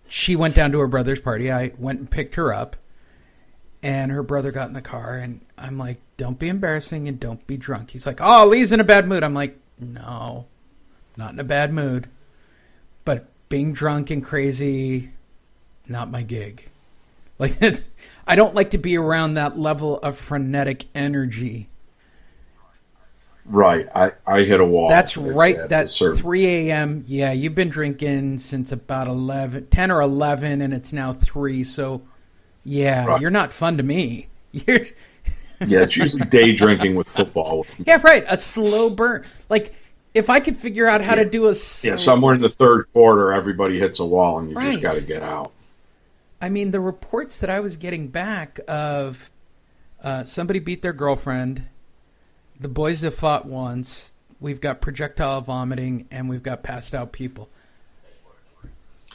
She went down to her brother's party. I went and picked her up, and her brother got in the car, and I'm like, don't be embarrassing and don't be drunk. He's like, oh, Lee's in a bad mood. I'm like, no, not in a bad mood. But being drunk and crazy, not my gig. Like, I don't like to be around that level of frenetic energy. Right. I hit a wall. That's right. That's 3 a.m. Yeah, you've been drinking since about 10 or 11, and it's now 3. So, yeah, right. You're not fun to me. Yeah, it's usually day drinking with football. Yeah, right. A slow burn. Like, if I could figure out how to do a... somewhere in the third quarter, everybody hits a wall, and you just got to get out. I mean, the reports that I was getting back of somebody beat their girlfriend, the boys have fought once, we've got projectile vomiting, and we've got passed out people.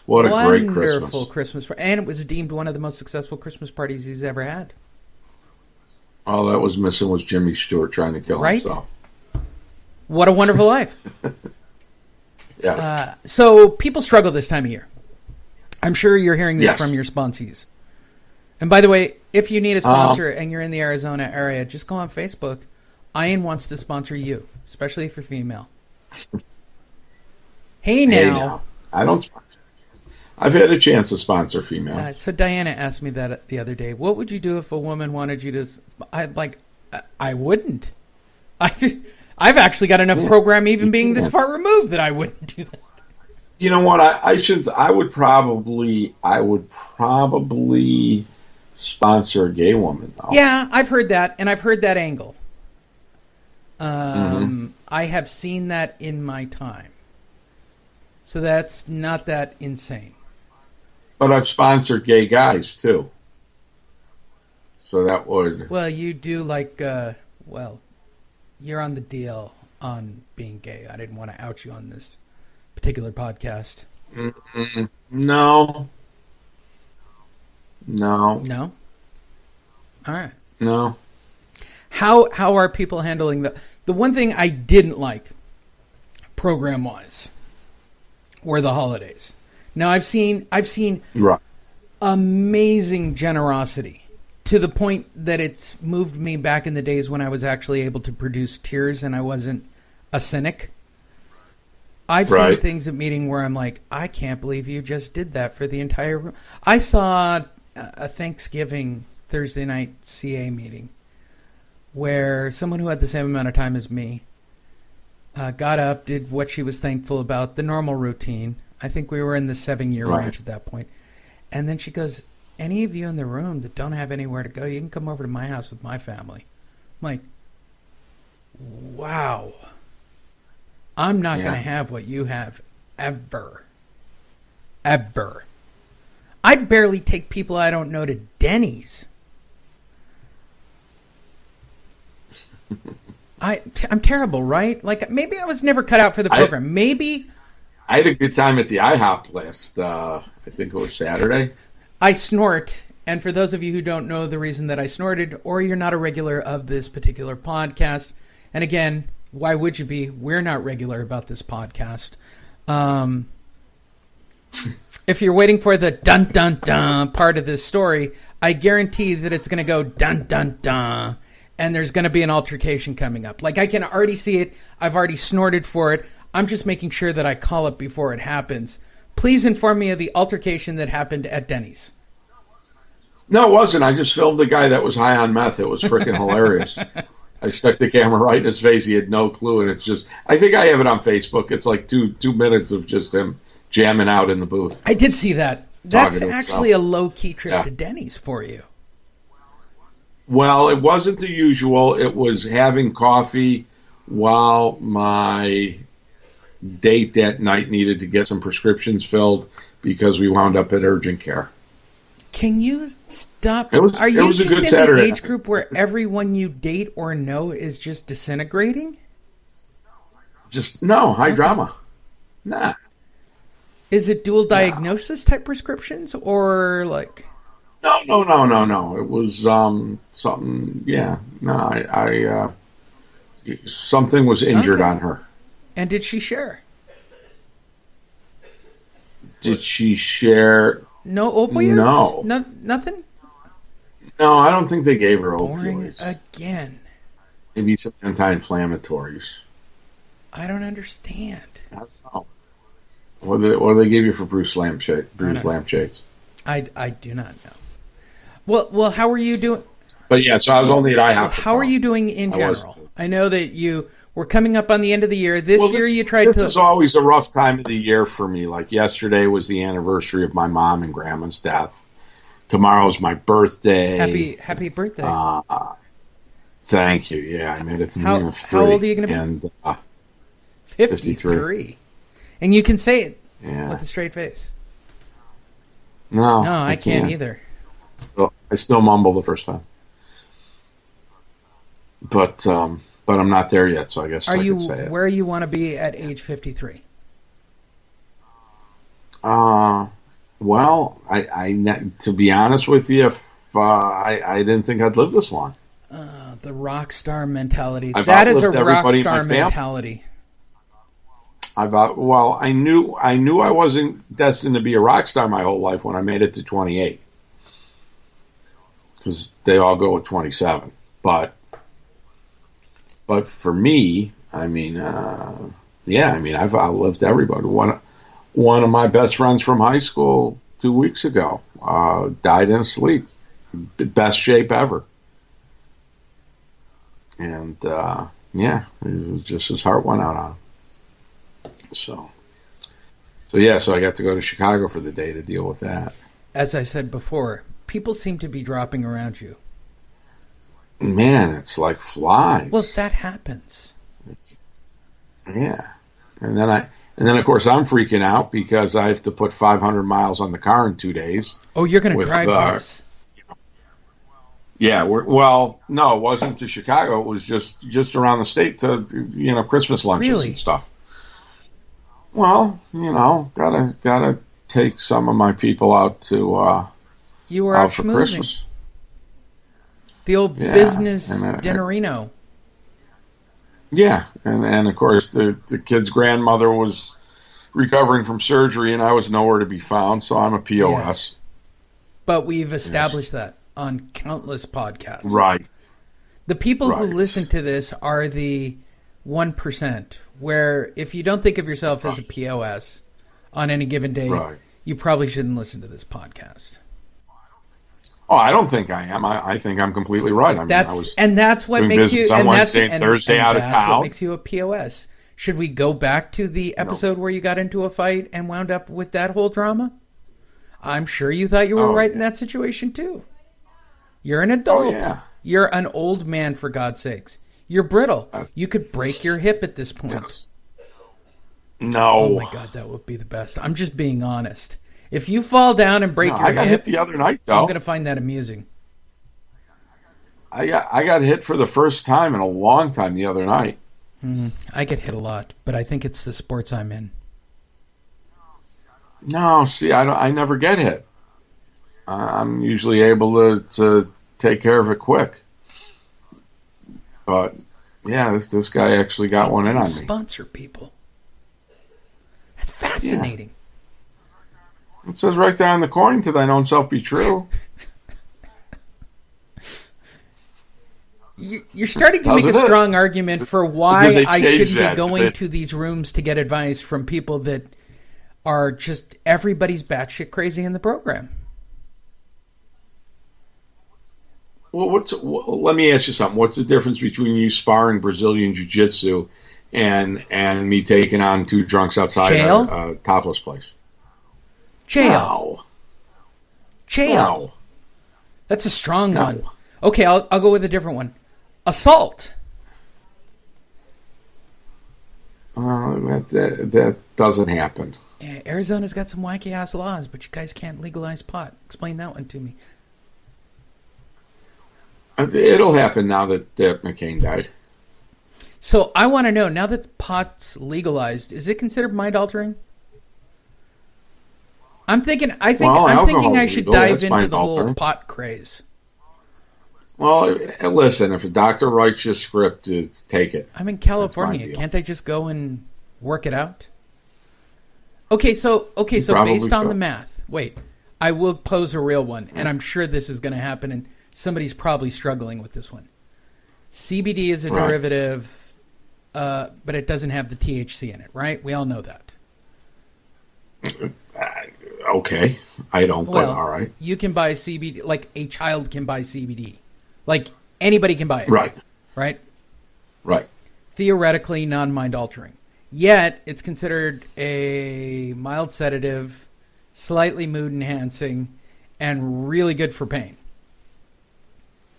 What a great Wonderful Christmas. And it was deemed one of the most successful Christmas parties he's ever had. All that was missing was Jimmy Stewart trying to kill himself. What a wonderful life. Yes. So people struggle this time of year. I'm sure you're hearing this from your sponsees. And by the way, if you need a sponsor and you're in the Arizona area, just go on Facebook. Ian wants to sponsor you, especially if you're female. Hey now. I don't sponsor. I've had a chance to sponsor female. So Diana asked me that the other day. What would you do if a woman wanted you to... I wouldn't. I've actually got enough program even being this far removed that I wouldn't do that. You know what? I would probably sponsor a gay woman, though. Yeah, I've heard that, and I've heard that angle. I have seen that in my time. So that's not that insane. But I've sponsored gay guys, too. So that would... Well, you do you're on the deal on being gay. I didn't want to out you on this particular podcast. No. All right. No. How are people handling the one thing I didn't like program wise were the holidays. Now I've seen right. amazing generosity to the point that it's moved me back in the days when I was actually able to produce tears and I wasn't a cynic. I've seen things at meeting where I'm like, I can't believe you just did that for the entire room. I saw a Thanksgiving Thursday night CA meeting where someone who had the same amount of time as me got up, did what she was thankful about, the normal routine. I think we were in the 7-year range at that point. And then she goes, any of you in the room that don't have anywhere to go, you can come over to my house with my family. I'm like, wow. I'm not going to have what you have ever. Ever. I barely take people I don't know to Denny's. I'm terrible, right? Like, maybe I was never cut out for the program. Maybe... I had a good time at the IHOP last, I think it was Saturday. I snort, and for those of you who don't know the reason that I snorted, or you're not a regular of this particular podcast, and again, why would you be? We're not regular about this podcast. If you're waiting for the dun-dun-dun part of this story, I guarantee that it's going to go dun-dun-dun, and there's going to be an altercation coming up. Like, I can already see it. I've already snorted for it. I'm just making sure that I call it before it happens. Please inform me of the altercation that happened at Denny's. No, it wasn't. I just filmed the guy that was high on meth. It was freaking hilarious. I stuck the camera right in his face. He had no clue, and it's just... I think I have it on Facebook. It's like two minutes of just him jamming out in the booth. I did see that. That's actually a low-key trip to Denny's for you. Well, it wasn't the usual. It was having coffee while my date that night needed to get some prescriptions filled because we wound up at urgent care. Can you stop? Are you just in Saturday. The age group where everyone you date or know is just disintegrating? High drama. Nah. Is it dual diagnosis type prescriptions or like? No. It was something. Yeah. No, I something was injured on her. And did she share? Did she share? No opioids? No. Nothing? No, I don't think they gave her Boring opioids. again. Maybe some anti-inflammatories. I don't understand. I don't know. What do they give you for Bruce lampshades? I do not know. Well, how are you doing? But yeah, so I was only at IHOP. How are you doing in general? I know that you were coming up on the end of the year. This year you tried to... This is always a rough time of the year for me. Like yesterday was the anniversary of my mom and grandma's death. Tomorrow's my birthday. Happy birthday. Thank you. Yeah, I made it to the end of 3. How old are you going to be? And 53. And you can say it with a straight face. No, I can't either. I still mumble the first time. But I'm not there yet, so I guess I could say it. Where you want to be at age 53? Well, I to be honest with you, I didn't think I'd live this long. The rock star mentality. That is a rock star mentality. I knew I wasn't destined to be a rock star my whole life when I made it to 28, because they all go at 27. But for me, I mean, I've outlived everybody. One of my best friends from high school 2 weeks ago died in his sleep. Best shape ever. And it was just his heart went out on him. So I got to go to Chicago for the day to deal with that. As I said before, people seem to be dropping around you. Man, it's like flies. Well, that happens. Yeah. And then of course I'm freaking out because I have to put 500 miles on the car in 2 days. Oh, you're going to drive cars. Yeah, no, it wasn't to Chicago. It was just around the state to Christmas lunches and stuff. Well, gotta take some of my people out to you were out for Christmas. The old business dinnerino. Yeah, and of course the kid's grandmother was recovering from surgery, and I was nowhere to be found, so I'm a POS. Yes. But we've established that on countless podcasts. Right. The people who listen to this are the 1%, where if you don't think of yourself as a POS on any given day, you probably shouldn't listen to this podcast. Oh, I don't think I am. I think I'm completely right. That's what makes you on Wednesday and Thursday out of town. That's what makes you a POS. Should we go back to the episode where you got into a fight and wound up with that whole drama? I'm sure you thought you were right in that situation too. You're an adult. Oh, yeah. You're an old man, for God's sakes. You're brittle. You could break your hip at this point. Yes. No. Oh my God, that would be the best. I'm just being honest. If you fall down and break your hip, I got hit the other night, though. I'm going to find that amusing. I got hit for the first time in a long time the other night. I get hit a lot, but I think it's the sports I'm in. No, see, I never get hit. I'm usually able to take care of it quick. But yeah, this guy actually got one in on me. Sponsor people. That's fascinating. Yeah. It says right there on the coin, "To thine own self be true." You're starting to make a strong argument for why I shouldn't be going to these rooms to get advice from people that are just everybody's batshit crazy in the program. Well, let me ask you something. What's the difference between you sparring Brazilian Jiu-Jitsu and me taking on two drunks outside a topless place? Jail. No. That's a strong one. Okay, I'll go with a different one. Assault. That doesn't happen. Yeah, Arizona's got some wacky ass laws, but you guys can't legalize pot. Explain that one to me. It'll happen now that McCain died. So I want to know, now that pot's legalized, is it considered mind altering? I'm thinking I should dive into the whole pot craze. Well, listen, if a doctor writes you a script, take it. I'm in California. Can't I just go and work it out? Okay, so based on could. the math, wait, I will pose a real one, and I'm sure this is going to happen, and somebody's probably struggling with this one. CBD is a derivative, but it doesn't have the THC in it, right? We all know that. Okay, I don't, but all right. You can buy CBD, like a child can buy CBD. Like anybody can buy it. Right. Right? Theoretically non-mind altering. Yet, it's considered a mild sedative, slightly mood enhancing, and really good for pain.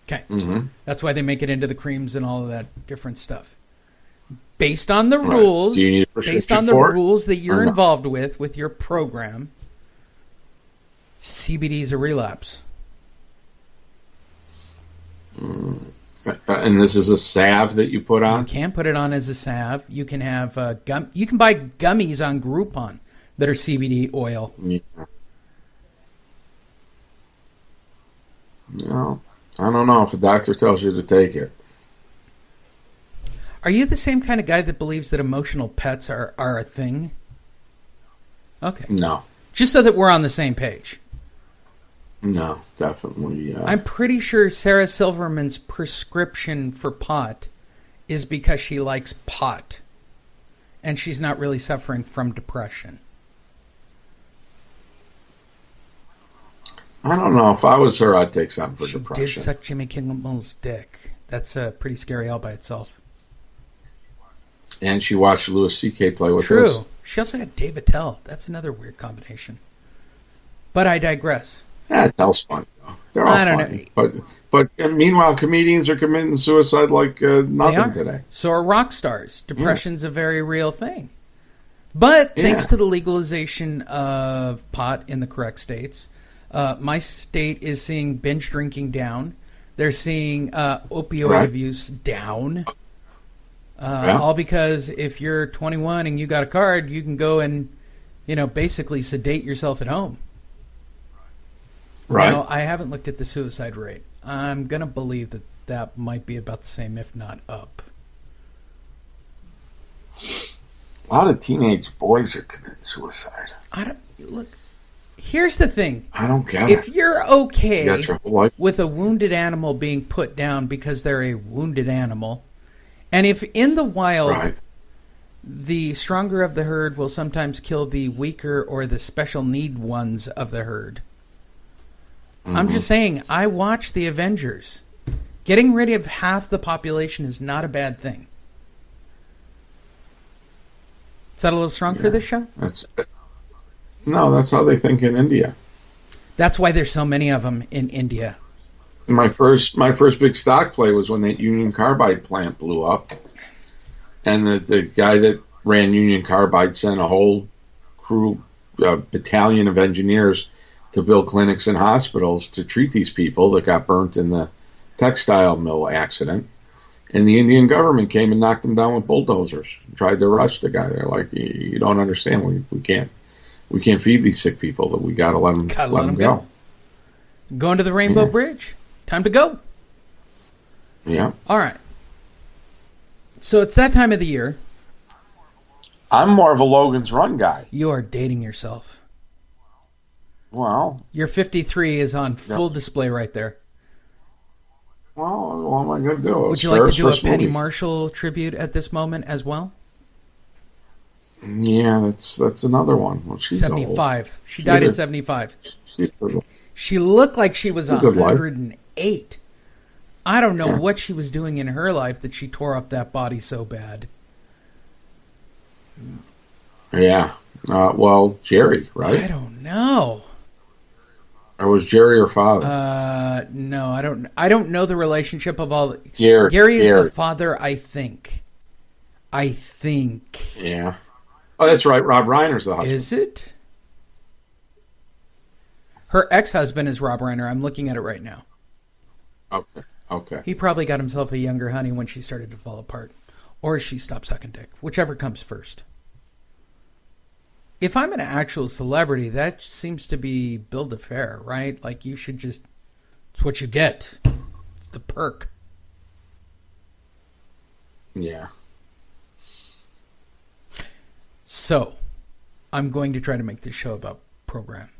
Okay. Mm-hmm. That's why they make it into the creams and all of that different stuff. Based on the rules, that you're involved with your program, CBD is a relapse. And this is a salve that you put on? You can put it on as a salve. You can have you can buy gummies on Groupon that are CBD oil. Yeah. No, I don't know if a doctor tells you to take it. Are you the same kind of guy that believes that emotional pets are a thing? Okay. No. Just so that we're on the same page. No, definitely. I'm pretty sure Sarah Silverman's prescription for pot is because she likes pot. And she's not really suffering from depression. I don't know. If I was her, I'd take something for depression. She did suck Jimmy Kimmel's dick. That's pretty scary all by itself. And she watched Louis C.K. play with True. us. She also got Dave Attell. That's another weird combination. But I digress. Yeah, Attell's fun. They're all funny. But meanwhile, comedians are committing suicide like nothing today. So are rock stars. Depression's a very real thing. But thanks to the legalization of pot in the correct states, my state is seeing binge drinking down. They're seeing opioid abuse down. All because if you're 21 and you got a card, you can go and, basically sedate yourself at home. Right. Now, I haven't looked at the suicide rate. I'm going to believe that might be about the same, if not up. A lot of teenage boys are committing suicide. Look, here's the thing. I don't get it. If you're okay with a wounded animal being put down because they're a wounded animal, and if in the wild the stronger of the herd will sometimes kill the weaker or the special need ones of the herd, I'm just saying, I watched the Avengers. Getting rid of half the population is not a bad thing. Is that a little strong for this show? No, that's how they think in India. That's why there's so many of them in India. My first big stock play was when that Union Carbide plant blew up. And the guy that ran Union Carbide sent a whole crew, battalion of engineers to build clinics and hospitals to treat these people that got burnt in the textile mill accident. And the Indian government came and knocked them down with bulldozers and tried to arrest the guy. They're like, you don't understand. We can't feed these sick people. That we got to let them go. Going to the Rainbow Bridge. Time to go. Yeah. All right. So it's that time of the year. I'm more of a Logan's Run guy. You are dating yourself. Well, your 53 is on full display right there. Well, what am I going to do? Would you like to do a Penny Marshall tribute at this moment as well? Yeah, that's another one. Well, she's 75. Old. She died at 75. She looked like she was 108. I don't know what she was doing in her life that she tore up that body so bad. Yeah. Well, Jerry, right? I don't know. Or was Jerry her father? No, I don't know the relationship of all. Gary is the father, I think. Yeah. Oh, that's right. Rob Reiner's the husband. Is it? Her ex-husband is Rob Reiner. I'm looking at it right now. Okay. He probably got himself a younger honey when she started to fall apart. Or she stopped sucking dick. Whichever comes first. If I'm an actual celebrity, that seems to be billed a fare, right? Like you should just... It's what you get. It's the perk. Yeah. So, I'm going to try to make this show about program.